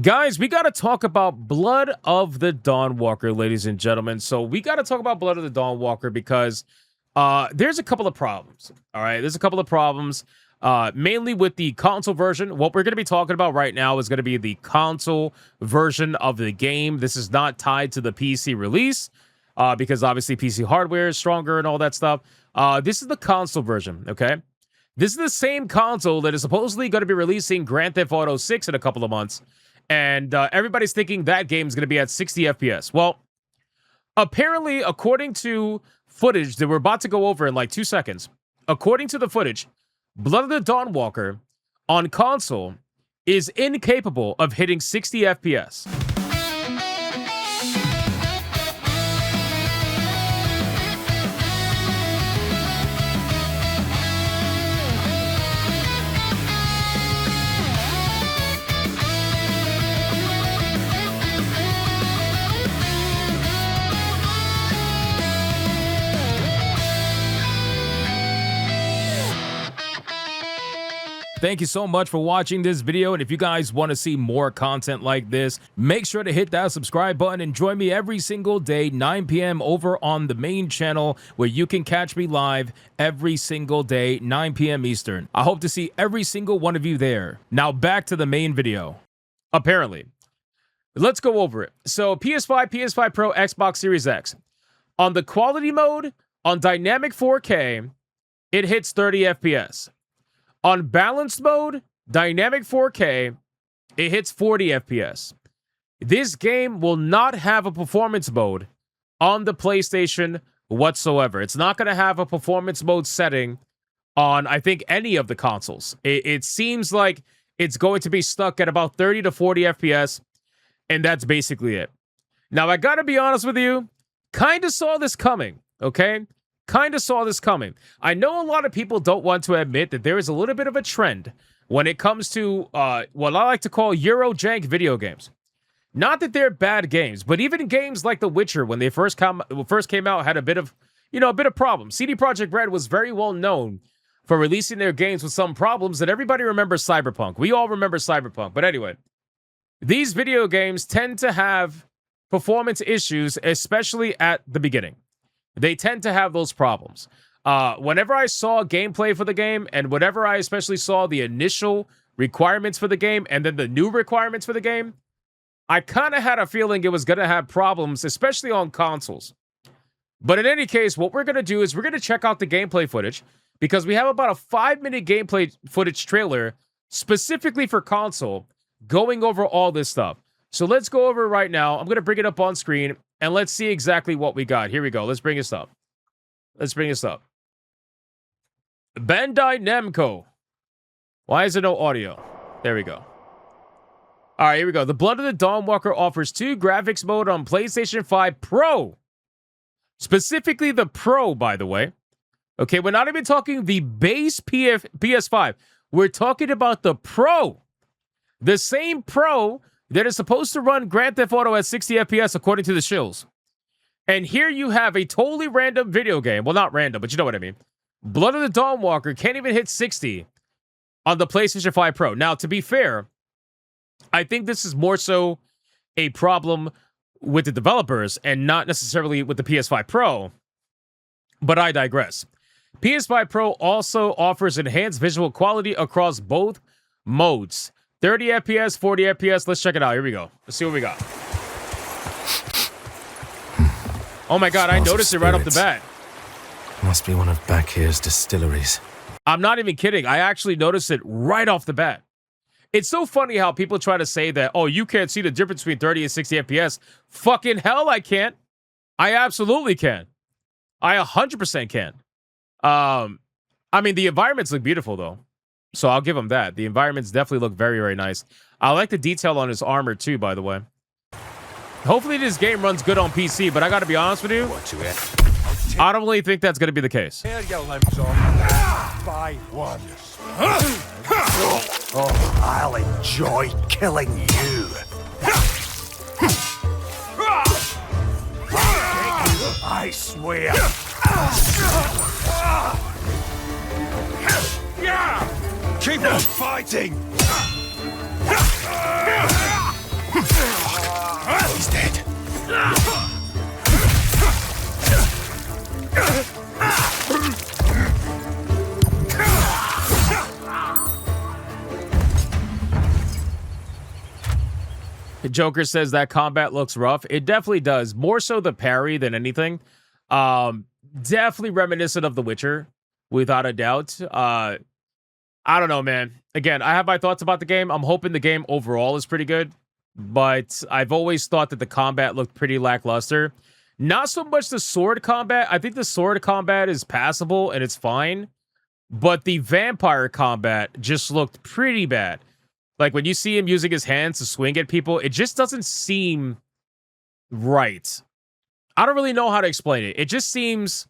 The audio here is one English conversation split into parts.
Guys, we got to talk about Blood of the Dawnwalker, ladies and gentlemen. So we got to talk about Blood of the Dawnwalker because there's a couple of problems. All right, there's a couple of problems, mainly with the console version. What we're going to be talking about right now is going to be the console version of the game. This is not tied to the PC release because obviously PC hardware is stronger and all that stuff. This is the console version, okay? This is the same console that is supposedly going to be releasing Grand Theft Auto 6 in a couple of months. And everybody's thinking that game is going to be at 60 FPS. Well, apparently, according to footage that we're about to go over in like 2 seconds, according to the footage, Blood of the Dawnwalker on console is incapable of hitting 60 FPS. Thank you so much for watching this video, and if you guys want to see more content like this, make sure to hit that subscribe button and join me every single day, 9 p.m. over on the main channel, where you can catch me live every single day, 9 p.m. Eastern. I hope to see every single one of you there. Now back to the main video. Apparently, let's go over it. So PS5, PS5 Pro, Xbox Series X. On the quality mode, on dynamic 4K, it hits 30 FPS. On balanced mode, dynamic 4K, it hits 40 FPS. This game will not have a performance mode on the PlayStation whatsoever. It's not going to have a performance mode setting on, I think, any of the consoles. It seems like it's going to be stuck at about 30 to 40 FPS, and that's basically it. Now, I got to be honest with you, kind of saw this coming, okay? Kind of saw this coming. I know a lot of people don't want to admit that there is a little bit of a trend when it comes to what I like to call Eurojank video games. Not that they're bad games, but even games like The Witcher, when they first came out, had a bit of problems. CD Projekt Red was very well known for releasing their games with some problems, and everybody remembers Cyberpunk. We all remember Cyberpunk. But anyway, these video games tend to have performance issues, especially at the beginning. They tend to have those problems. Whenever I saw gameplay for the game, and whenever I especially saw the initial requirements for the game, and then the new requirements for the game, I kind of had a feeling it was going to have problems, especially on consoles. But in any case, what we're going to do is we're going to check out the gameplay footage, because we have about a 5-minute gameplay footage trailer specifically for console going over all this stuff. So let's go over it right now. I'm going to bring it up on screen, and let's see exactly what we got. Here we go. Let's bring this up. Bandai Namco. Why is there no audio? There we go. All right, here we go. The Blood of the Dawnwalker offers 2 graphics mode on PlayStation 5 Pro. Specifically the Pro, by the way. Okay, we're not even talking the base PS5. We're talking about the Pro. The same Pro that is supposed to run Grand Theft Auto at 60 FPS according to the shills. And here you have a totally random video game. Well, not random, but you know what I mean. Blood of the Dawnwalker can't even hit 60 on the PlayStation 5 Pro. Now, to be fair, I think this is more so a problem with the developers and not necessarily with the PS5 Pro. But I digress. PS5 Pro also offers enhanced visual quality across both modes. 30 FPS, 40 FPS. Let's check it out. Here we go. Let's see what we got. Oh my god, I noticed it right off the bat. Must be one of back here's distilleries. I'm not even kidding. I actually noticed it right off the bat. It's so funny how people try to say that, oh, you can't see the difference between 30 and 60 FPS. Fucking hell, I can't. I absolutely can. I 100% can. I mean, the environments look beautiful, though. So I'll give him that. The environments definitely look very, very nice. I like the detail on his armor, too, by the way. Hopefully this game runs good on PC, but I got to be honest with you, I don't really think that's going to be the case. By one. Oh, I'll enjoy killing you. I swear. Keep on fighting! Joker says that combat looks rough. It definitely does. More so the parry than anything. Definitely reminiscent of The Witcher, without a doubt. I don't know, man. Again, I have my thoughts about the game. I'm hoping the game overall is pretty good, but I've always thought that the combat looked pretty lackluster. Not so much the sword combat. I think the sword combat is passable and it's fine, but the vampire combat just looked pretty bad. Like, when you see him using his hands to swing at people, it just doesn't seem right. I don't really know how to explain it. It just seems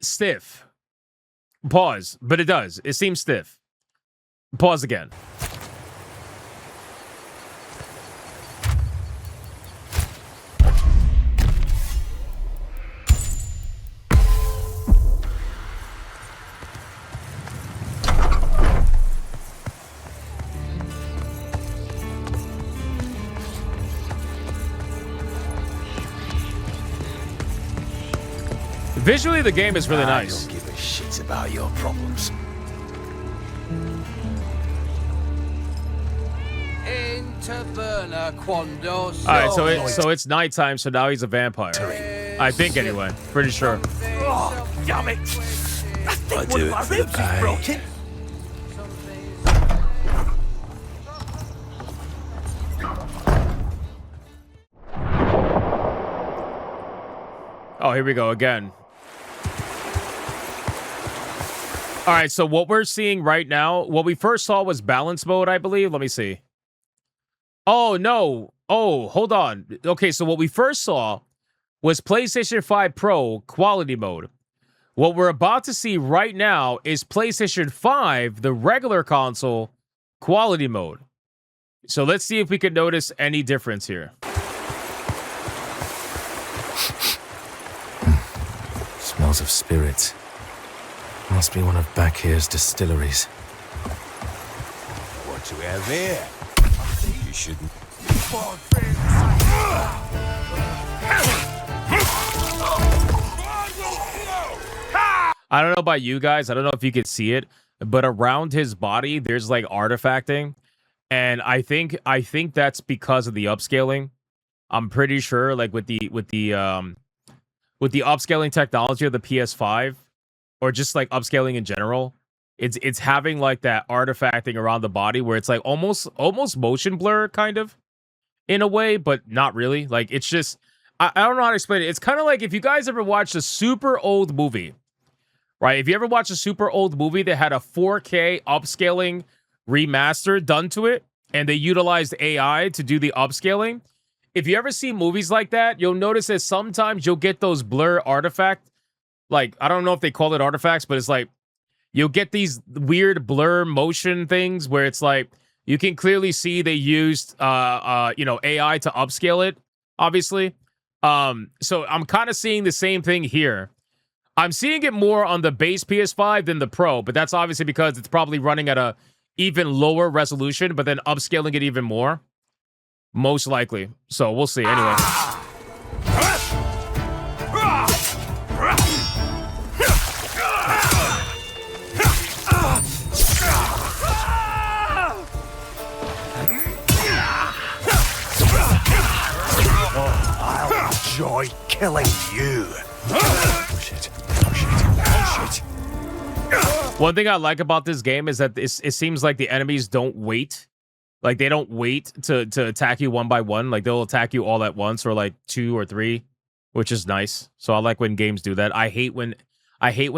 stiff. Pause. But it does. It seems stiff. Pause again. Visually, the game is really nice. I don't give a shit about your problems. Alright, so it's nighttime, so now he's a vampire. I think, anyway. Pretty sure. Oh, damn it! I think one of my ribs is broken. Oh, here we go again. All right, so what we're seeing right now, what we first saw was balance mode, I believe. Let me see. Oh, no. Oh, hold on. Okay, so what we first saw was PlayStation 5 Pro quality mode. What we're about to see right now is PlayStation 5, the regular console, quality mode. So let's see if we can notice any difference here. Smells of spirits. Must be one of back here's distilleries. What do we have here? You shouldn't. I don't know about you guys. I don't know if you could see it, but around his body, there's like artifacting, and I think that's because of the upscaling. I'm pretty sure, like with the upscaling technology of the PS5, or just like upscaling in general, it's having like that artifacting around the body where it's like almost motion blur kind of in a way, but not really. Like, it's just, I don't know how to explain it. It's kind of like if you guys ever watched a super old movie, right? If you ever watched a super old movie that had a 4K upscaling remaster done to it, and they utilized AI to do the upscaling. If you ever see movies like that, you'll notice that sometimes you'll get those blur artifact. Like, I don't know if they call it artifacts, but it's like you'll get these weird blur motion things where it's like you can clearly see they used AI to upscale it, obviously. So I'm kind of seeing the same thing here. I'm seeing it more on the base PS5 than the Pro, but that's obviously because it's probably running at a even lower resolution, but then upscaling it even more. Most likely. So we'll see. Anyway. I'll enjoy killing you. Oh shit. Oh shit. Oh shit. One thing I like about this game is that it seems like the enemies don't wait. Like, they don't wait to attack you one by one. Like, they'll attack you all at once, or like 2 or 3, which is nice. So I like when games do that. I hate when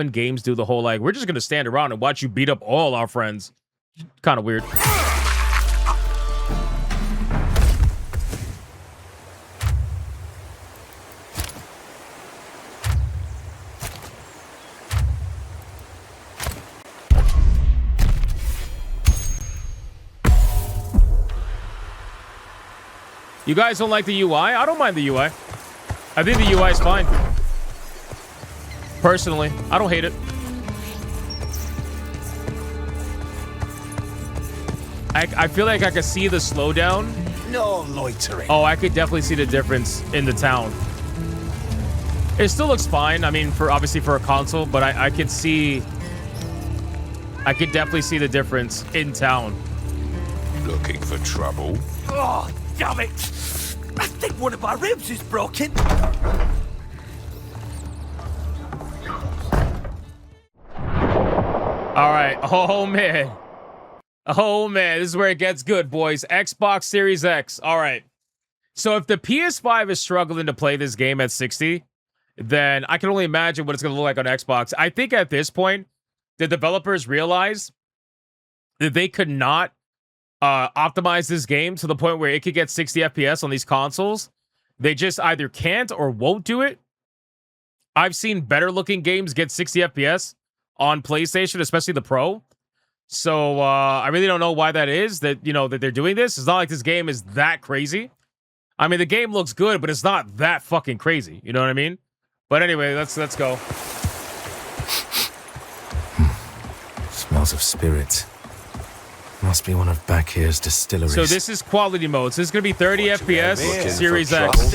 games do the whole, like, we're just going to stand around and watch you beat up all our friends. Kind of weird. You guys don't like the UI? I don't mind the UI. I think the UI is fine. Personally, I don't hate it. I feel like I could see the slowdown. No loitering. Oh, I could definitely see the difference in the town. It still looks fine. I mean, obviously for a console, but I could definitely see the difference in town. Looking for trouble? Oh, damn it! I think one of my ribs is broken. All right. Oh, man. Oh, man. This is where it gets good, boys. Xbox Series X. All right. So if the PS5 is struggling to play this game at 60, then I can only imagine what it's going to look like on Xbox. I think at this point, the developers realize that they could not optimize this game to the point where it could get 60 FPS on these consoles. They just either can't or won't do it. I've seen better looking games get 60 FPS on PlayStation, especially the Pro. So I really don't know why that is, that, you know, that they're doing this. It's not like this game is that crazy. I mean, the game looks good, but it's not that fucking crazy. You know what I mean? But anyway, let's go. Smells of spirits. Must be one of back here's distilleries. So this is quality mode. So this is going to be 30 FPS, Series X.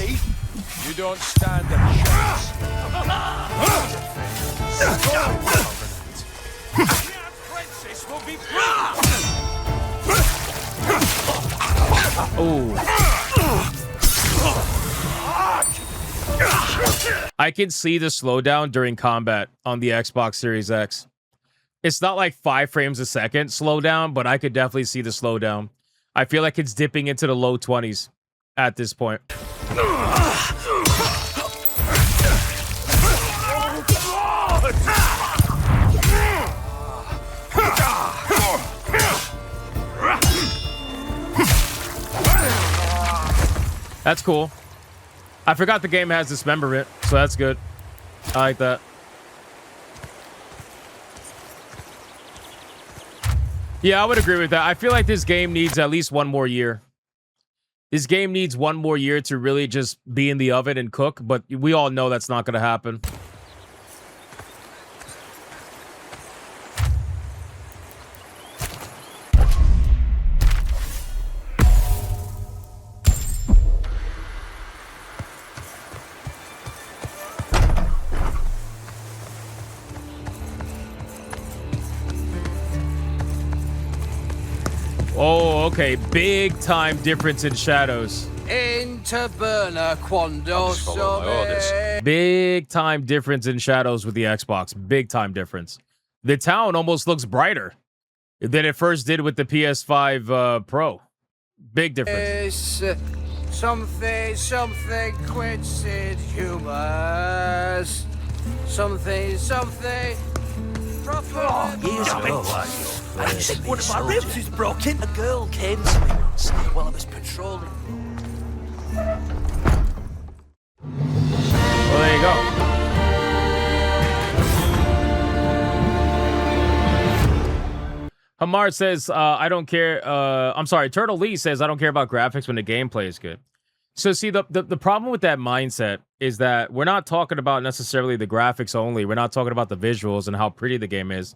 You don't stand a chance. Oh. I can see the slowdown during combat on the Xbox Series X. It's not like 5 frames a second slowdown, but I could definitely see the slowdown. I feel like it's dipping into the low 20s at this point. That's cool. I forgot the game has dismemberment, so that's good. I like that. Yeah, I would agree with that. I feel like this game needs at least one more year. This game needs one more year to really just be in the oven and cook, but we all know that's not going to happen. Oh, okay. Big time difference in shadows. Into burner, quando sobe. Big time difference in shadows with the Xbox. Big time difference. The town almost looks brighter than it first did with the PS5 Pro. Big difference. Something quinted humors. Something. Oh, damn it! I think one of my ribs is broken. A girl came to me once while I was patrolling. Well, there you go. Hamar says, I don't care. I'm sorry. Turtle Lee says, I don't care about graphics when the gameplay is good. So see, the problem with that mindset is that we're not talking about necessarily the graphics only. We're not talking about the visuals and how pretty the game is.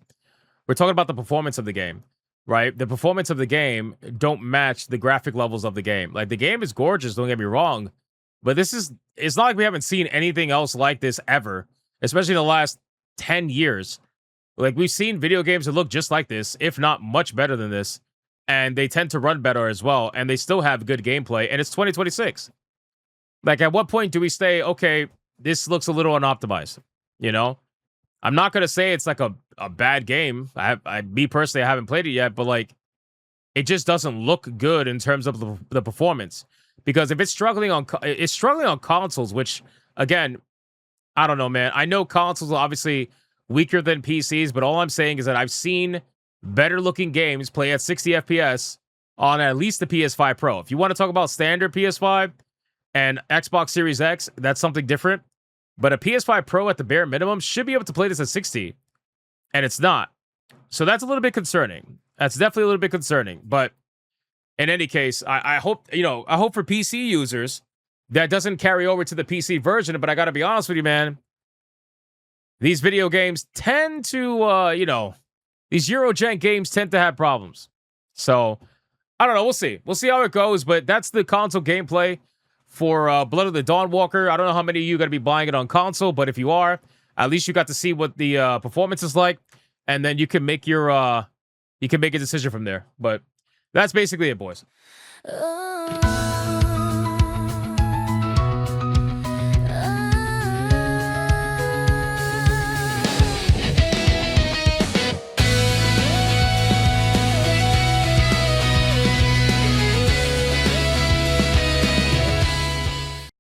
We're talking about the performance of the game, right? The performance of the game don't match the graphic levels of the game. Like, the game is gorgeous, don't get me wrong, but it's not like we haven't seen anything else like this ever, especially in the last 10 years. Like, we've seen video games that look just like this, if not much better than this, and they tend to run better as well, and they still have good gameplay, and it's 2026. Like, at what point do we say, okay, this looks a little unoptimized, you know? I'm not going to say it's like a bad game. Me personally, I haven't played it yet, but like, it just doesn't look good in terms of the performance. Because if it's struggling on consoles, which, again, I don't know, man. I know consoles are obviously weaker than PCs, but all I'm saying is that I've seen better looking games play at 60 FPS on at least the PS5 Pro. If you want to talk about standard PS5 and Xbox Series X, that's something different. But a PS5 Pro at the bare minimum should be able to play this at 60. And it's not. So that's a little bit concerning. That's definitely a little bit concerning. But in any case, I hope, I hope for PC users that doesn't carry over to the PC version. But I got to be honest with you, man. These video games tend to, these Eurogen games tend to have problems. So, I don't know. We'll see. We'll see how it goes. But that's the console gameplay for Blood of the Dawnwalker. I don't know how many of you are going to be buying it on console, but if you are, at least you got to see what the performance is like, and then you can make you can make a decision from there. But that's basically it, boys.